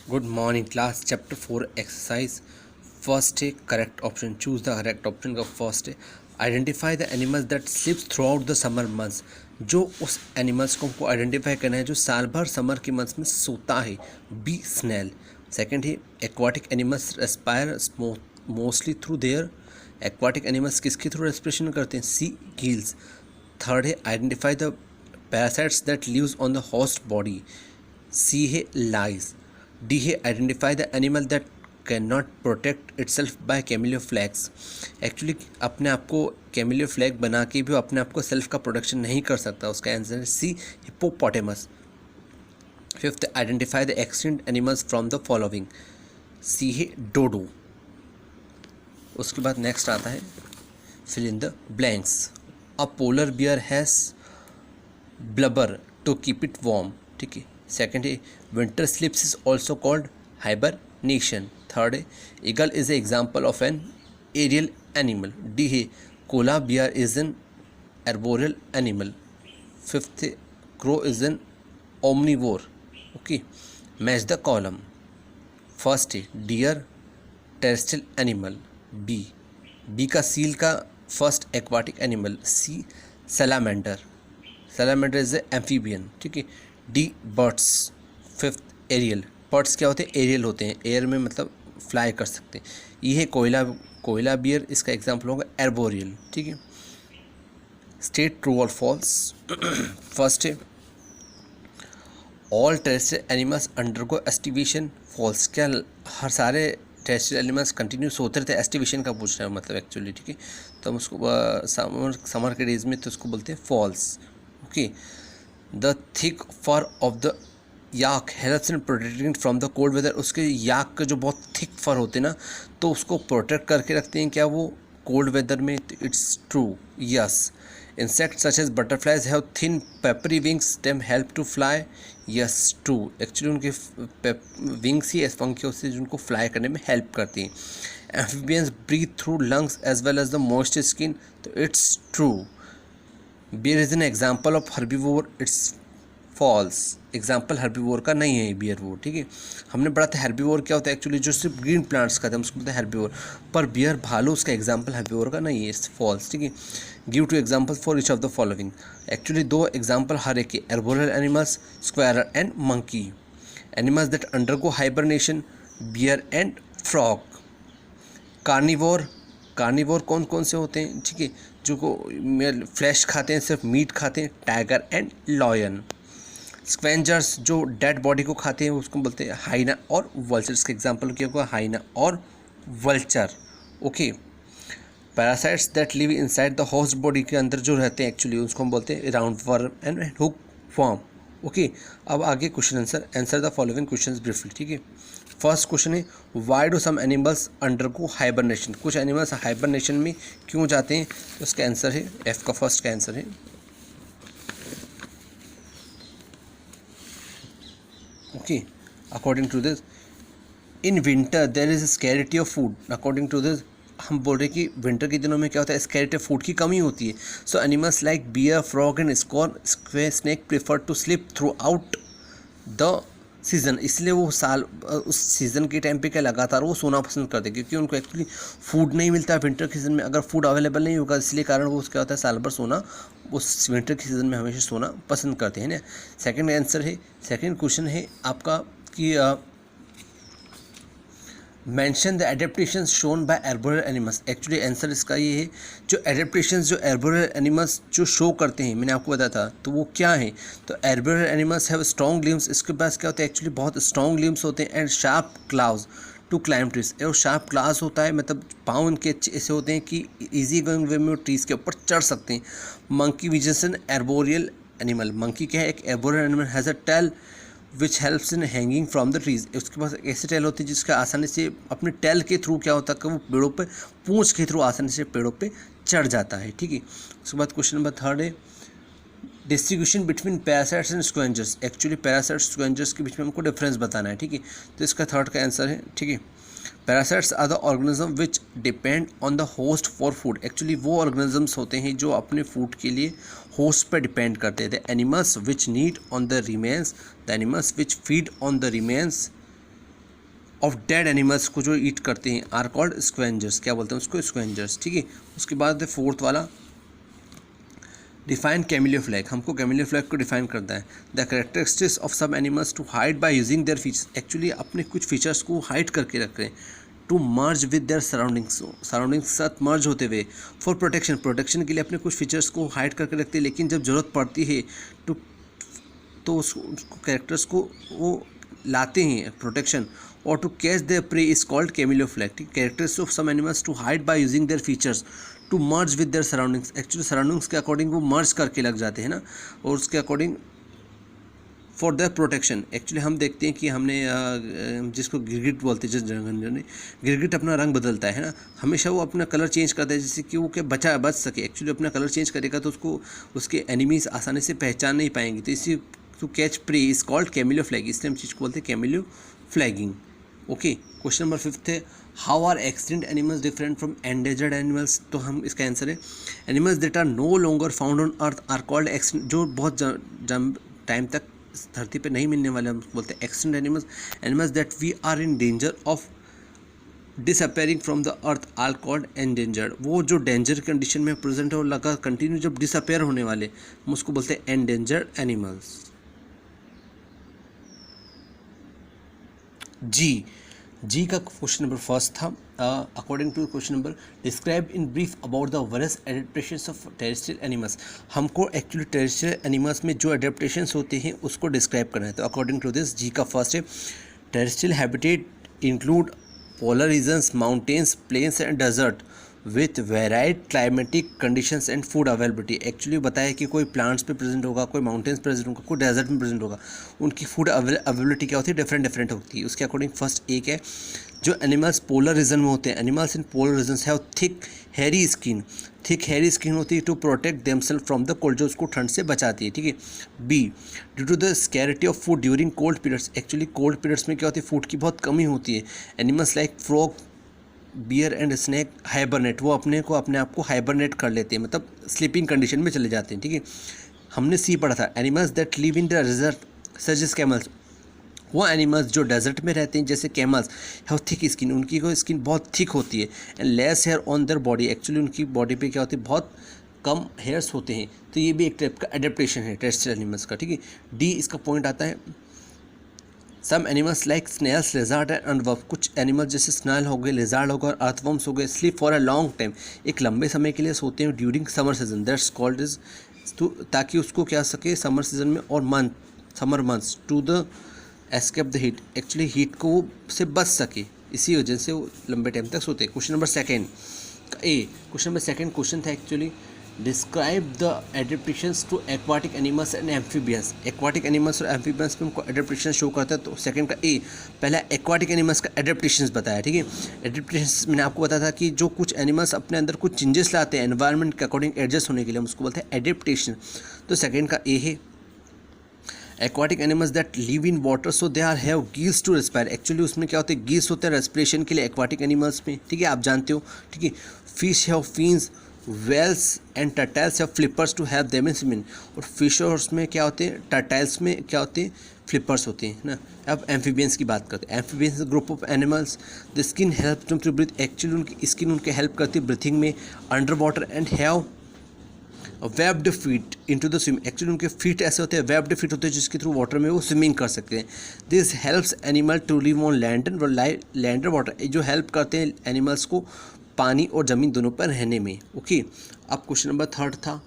Good morning class. Chapter 4 exercise. First है correct option. Choose the correct option का first है identify the animals that sleeps throughout the summer months. जो उस animals को हमको identify करना है जो साल भर समर के मंथ्स में सोता है. B snail. सेकंड है aquatic animals respire mostly through their. Aquatic animals किसके थ्रू रेस्पिरेशन करते हैं? C gills. थर्ड है identify the parasites that lives on the host body. C है लाइज. डी है identify the animal that can not protect itself by camouflages. Actually अपने आप को कैमिलियोफ्लैग बना के भी अपने आप को सेल्फ का प्रोटेक्शन नहीं कर सकता. उसका आंसर है C hippopotamus. Fifth identify the extinct animals from the following. C है डोडो. उसके बाद नेक्स्ट आता है fill in the blanks. A polar bear has blubber to keep it warm. ठीक है. सेकेंड है winter sleeps is also called hibernation. Third है eagle is a example of an aerial animal. D है koala bear is an arboreal animal. Fifth है crow is an omnivore. Okay. Match the column. First है deer terrestrial animal. B का seal का first aquatic animal. C salamander. Salamander is a amphibian. ठीक है. D birds. Fifth aerial. Birds क्या होते हैं? Aerial होते हैं, एयर में मतलब फ्लाई कर सकते हैं. ये है कोयला बियर. इसका एग्जाम्पल होगा एर्बोरियल. ठीक है. स्टेट ट्रू और फॉल्स. फर्स्ट है all terrestrial animals undergo aestivation. False. क्या हर सारे टेरेस्ट्रियल एनिमल्स कंटिन्यूस होते रहते हैं? एस्टिवेशन का पूछ रहे हैं मतलब एक्चुअली. ठीक है. तो हम उसको समर के डेज में तो उसको बोलते हैं false. Okay. The thick fur of the yak helps in protecting from the cold weather. उसके याक के जो बहुत थिक फर होते हैं ना तो उसको प्रोटेक्ट करके रखते हैं क्या वो कोल्ड वेदर में? It's true. Yes. Insects such as butterflies have thin papery wings them help to fly. Yes true. Actually उनके विंग्स ही ऐसे पंखे होते हैं जिनको फ्लाई करने में हेल्प करती हैं. Amphibians breathe through lungs as well as the moist skin. तो it's true. Bear is an example of herbivore. It's false. Example herbivore का नहीं है बियर वो. ठीक है. हमने पढ़ा था हर्बीवोर क्या होता है एक्चुअली जो सिर्फ ग्रीन प्लांट्स खाते हैं उसको बोलते हैं हर्बीवोर. पर बियर भालू उसका एग्जाम्पल हर्बीवोर का नहीं है. It's false. ठीक है. Give two example for each of the following. Actually दो एग्जाम्पल हर एक के. Arboreal animals squirrel and monkey. Animals that undergo hibernation bear and frog. Carnivore. Carnivore कौन कौन से होते हैं? ठीक है. जो को फ्लैश खाते हैं, सिर्फ मीट खाते हैं. Tiger and lion. स्क्वेंजर्स जो डेड बॉडी को खाते हैं उसको बोलते हैं हाइना और वल्चर्स. के एग्जाम्पल क्या होगा? हाइना और vulture. Okay. Parasites that live inside the host body के अंदर जो रहते हैं एक्चुअली उसको हम बोलते हैं roundworm and hookworm. Okay. अब आगे question answer the following questions briefly. ठीक है. फर्स्ट क्वेश्चन है why do some animals undergo hibernation. कुछ एनिमल्स हाइबरनेशन में क्यों जाते हैं? तो उसका आंसर है एफ का फर्स्ट का आंसर है. Okay. According to this in winter there is scarcity of food. According to this हम बोल रहे हैं कि विंटर के दिनों में क्या होता है? स्कैरिटी ऑफ फूड की कमी होती है. So animals like bear frog and snake prefer to sleep throughout the season. इसलिए वो साल उस सीज़न के टाइम पे क्या लगातार वो सोना पसंद करते हैं क्योंकि उनको एक्चुअली फूड नहीं मिलता विंटर के सीज़न में. अगर फूड अवेलेबल नहीं होगा इसलिए कारण वो क्या होता है साल भर सोना उस विंटर के सीज़न में हमेशा सोना पसंद करते हैं ना. सेकंड आंसर है. सेकंड क्वेश्चन है आपका कि mention the adaptation shown by arboreal animals. Actually answer इसका ये है जो एडेप्टेशंस जो एर्बोरियल एनिमल्स जो शो करते हैं मैंने आपको बताया था तो वो क्या है? तो arboreal animals have strong limbs. इसके पास क्या होता है एक्चुअली बहुत स्ट्रॉन्ग लिम्स होते हैं and sharp claws to climb trees. और शार्प क्लास होता है मतलब पाँव उनके अच्छे ऐसे होते हैं कि ईजी गोइंग वे में ट्रीज के ऊपर चढ़ सकते हैं. Monkey which is an arboreal animal. Monkey क्या है? एक arboreal animal has a tail which helps in hanging from the trees. उसके पास ऐसे टेल होती है जिसका आसानी से अपने टेल के थ्रू क्या होता है कि वो पेड़ों पे पूंछ के थ्रू आसानी से पेड़ों पे चढ़ जाता है. ठीक है. उसके बाद क्वेश्चन नंबर थर्ड है distribution between parasites and scavengers. Actually parasites scavengers के बीच में हमको डिफरेंस बताना है. ठीक है. तो इसका थर्ड का आंसर है. ठीक है. Parasites are the organism which depend on the host for food. Actually वो ऑर्गेनिजम्स होते हैं जो अपने फूड के लिए होस्ट पर डिपेंड करते हैं. The animals which need on the remains. The animals which feed on the remains of dead animals को जो ईट करते हैं आर कॉल्ड स्क्वेंजर्स, क्या बोलते हैं उसको, स्क्वेंजर्स, ठीक है। उसके बाद फोर्थ वाला डिफाइन कैमिलियोफ्लैग, हमको कैमिलियोफ्लैग को डिफाइन करता है। The characteristics of some animals to hide by using their features, actually अपने कुछ फीचर्स को हाइड करके रख रहे हैं। To merge with their surroundings, surroundings के साथ मर्ज होते हुए। फॉर प्रोटेक्शन, प्रोटेक्शन के लिए अपने कुछ फीचर्स को हाइड करके रखते हैं, लेकिन जब ज़रूरत पड़ती है तो उसको कैरेक्टर्स को वो लाते हैं प्रोटेक्शन। और to catch their prey is called camouflage, ठीक। Characters of some animals to hide by using their features to merge with their surroundings, actually surroundings के अकॉर्डिंग वो मर्ज करके लग जाते हैं ना, और उसके according for their protection. Actually हम देखते हैं कि हमने जिसको गिरगिट बोलते हैं, जिस जंगल में गिरगिट अपना रंग बदलता है ना, हमेशा वो अपना कलर चेंज करता है जिससे कि वो क्या बच सके। एक्चुअली अपना कलर चेंज करेगा तो उसको उसके एनिमीज आसानी से पहचान नहीं पाएंगे, तो इसी to catch prey is called camouflage, इसलिए हम चीज़ को बोलते हैं कैमिलियोफ्लैगिंग। ओके, क्वेश्चन नंबर 5 है how are extinct animals different from endangered animals. तो हम इसका आंसर है animals that are no longer found on earth are called extinct, जो बहुत टाइम तक धरती पे नहीं मिलने वाले हम बोलते हैं extinct animals. Animals that we are in danger of disappearing from the earth are called endangered, वो जो डेंजर कंडीशन में प्रेजेंट है और लगा कंटिन्यू जब डिसअपेयर होने वाले, हम उसको बोलते हैं एंडेंजर्ड एनिमल्स। जी का क्वेश्चन नंबर फर्स्ट था। According to question number describe in brief about the various adaptations of terrestrial animals, हमको एक्चुअली टेरेस्ट्रियल एनिमल्स में जो एडेप्टेशंस होते हैं उसको डिस्क्राइब करना है। तो अकॉर्डिंग टू दिस जी का फर्स्ट है terrestrial habitat include polar regions, mountains, plains and desert with varied climatic conditions and food availability. Actually बताया कि कोई प्लांट्स पे प्रेजेंट होगा, कोई माउंटेन्स प्रेजेंट होगा, कोई डेजर्ट में प्रेजेंट होगा, उनकी फूड अवेलेबिलिटी क्या होती है, डिफरेंट होती है। उसके अकॉर्डिंग फर्स्ट एक है जो एनिमल्स पोलर रीजन में होते हैं, animals in polar regions have thick hairy skin, thick hairy skin होती है to protect themselves from the cold, जो उसको ठंड से बचाती है, ठीक है। B due to the scarcity of food during cold periods, actually cold periods में क्या होती है, फूड की बहुत कमी होती है। Animals like frog, bear and snake hibernate, वो अपने आप को हाइबरनेट कर लेते हैं, मतलब स्लीपिंग कंडीशन में चले जाते हैं, ठीक है। हमने सी पढ़ा था animals that live in the desert such as camels, वो एनिमल्स जो डेजर्ट में रहते हैं जैसे कैमल्स हैव थिक स्किन, उनकी को स्किन बहुत थिक होती है। And less hair on their body, actually उनकी बॉडी पे क्या होती है, बहुत कम हेयर्स होते हैं। तो ये भी एक टाइप का एडेप्टेशन है टेरेस्ट्रियल एनिमल्स का, ठीक है। डी इसका पॉइंट आता है some animals like snails, lizard and earthworm, कुछ एनिमल्स जैसे स्नेल हो गए, लेजार्ड हो गए और अर्थवर्म्स हो गए, sleep for a long time, एक लंबे समय के लिए सोते हैं during summer season, that's called is, ताकि उसको क्या सके समर सीजन में और summer months to the escape the heat, actually heat को से बच सके, इसी वजह से वो लंबे टाइम तक सोते हैं। Question number second question number second question था actually describe the adaptations to aquatic animals and amphibians, aquatic animals और एम्फीबियंस में हमको एडेप्टेशन शो करता है। तो सेकंड का पहला एक्वाटिक एनिमल्स का एडेप्टेशंस बताया, ठीक है। एडेप्टेशंस मैंने आपको बताया था कि जो कुछ एनिमल्स अपने अंदर कुछ चेंजेस लाते हैं एनवायरनमेंट के अकॉर्डिंग एडजस्ट होने के लिए, हम उसको बोलते हैं एडेप्टेशन। तो सेकंड का है aquatic animals that live in water so they are have gills to respire, actually उसमें क्या होते हैं, गिल्स होते हैं रेस्पिरेशन के लिए एक्वाटिक एनिमल्स में, ठीक है, आप जानते हो, ठीक है। Fish have fins, whales and turtles have flippers to have them in swimming, और फिशर्स में क्या होते हैं, टर्टाइल्स में क्या होते हैं, फ्लिपर्स होते हैं ना। अब एम्फीबियंस की बात करते हैं। Amphibians group of animals the skin help to breathe, actually उनकी स्किन उनके हेल्प करती है ब्रीथिंग में under water and have webbed feet into the swim, actually उनके फीट ऐसे होते हैं, वेब्ड फीट होते हैं जिसके थ्रू वाटर में वो स्विमिंग कर सकते हैं। This helps animal to live on land and water, जो हेल्प करते हैं एनिमल्स को पानी और ज़मीन दोनों पर रहने में। ओके, अब क्वेश्चन नंबर थर्ड था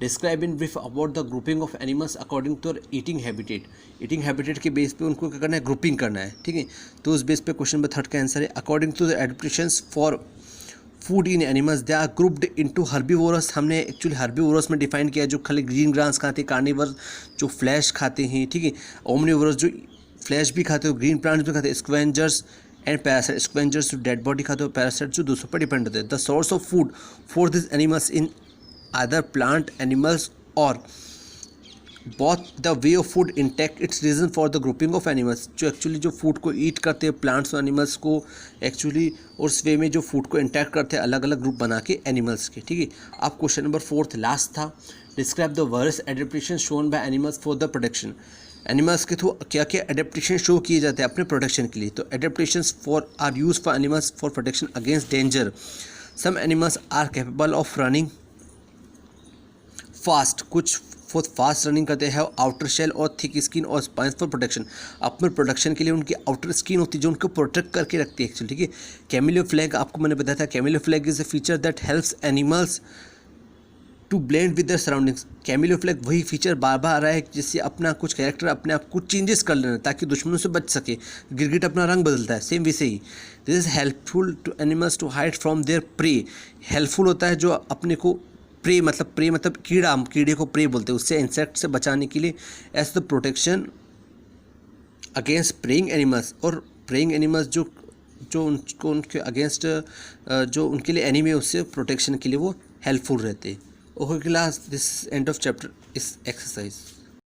describe in brief about the grouping of animals according to eating habitat, eating habitat के बेस पे उनको क्या करना है, ग्रुपिंग करना है, ठीक है। तो उस बेस पे क्वेश्चन नंबर थर्ड का आंसर है according to the adaptations for food in animals they are grouped into herbivorous, हमने एक्चुअली हर्बीवोरस में डिफाइन किया जो खाली ग्रीन ग्रास खाते हैं, कार्निवर जो फ्लैश खाते हैं, ठीक है, ओमनिवोरस जो फ्लैश भी खाते हो, ग्रीन प्लांट्स भी खाते हैं, स्क्वेंजर्स एंड पैरासाइट, स्क्वेंजर्स जो डेड बॉडी खाते हो, पैरासाइट जो दूसरों पर डिपेंड होते हैं। The source of food for this animals in other plant animals और both the way of food intact its reason for the grouping of animals, जो एक्चुअली जो फूड को ईट करते हैं प्लांट्स और एनिमल्स को एक्चुअली और उस वे में जो फूड को इंटैक्ट करते हैं अलग अलग ग्रुप बना के एनिमल्स के, ठीक है। अब क्वेश्चन नंबर फोर्थ लास्ट था describe the various adaptation shown by animals for the protection, animals के थ्रू क्या क्या एडेप्टेशन शो किए जाते हैं अपने प्रोटेक्शन के लिए। तो adaptations for are use for animals for protection against danger. Some animals are capable of running fast, कुछ बहुत फास्ट रनिंग करते हैं, आउटर शेल और थिक स्किन और स्पाइंस फॉर प्रोटेक्शन। अपने प्रोटेक्शन के लिए उनकी आउटर स्किन होती है जो उनको प्रोटेक्ट करके रखती है एक्चुअली, ठीक है। कैमिलोफ्लैग आपको मैंने बताया था, camouflage is a feature that helps animals to blend with the surroundings. Camouflage वही फीचर बार बार आ रहा है जिससे अपना कुछ कैरेक्टर अपने आप कुछ चेंजेस कर लेना ताकि दुश्मनों से बच सके। गिरगिट अपना रंग बदलता है, सेम वैसे ही this is helpful to animals to hide from their prey. Helpful होता है जो अपने को प्रे मतलब कीड़ा, कीड़े को प्रे बोलते हैं, उससे इंसेक्ट से बचाने के लिए as the protection against preying animals. और प्रेइंग एनिमल्स जो जो उनको उनके अगेंस्ट जो उनके लिए एनिमी है उससे प्रोटेक्शन के लिए वो हेल्पफुल रहते हैं। Okay class, this end of chapter इस एक्सरसाइज।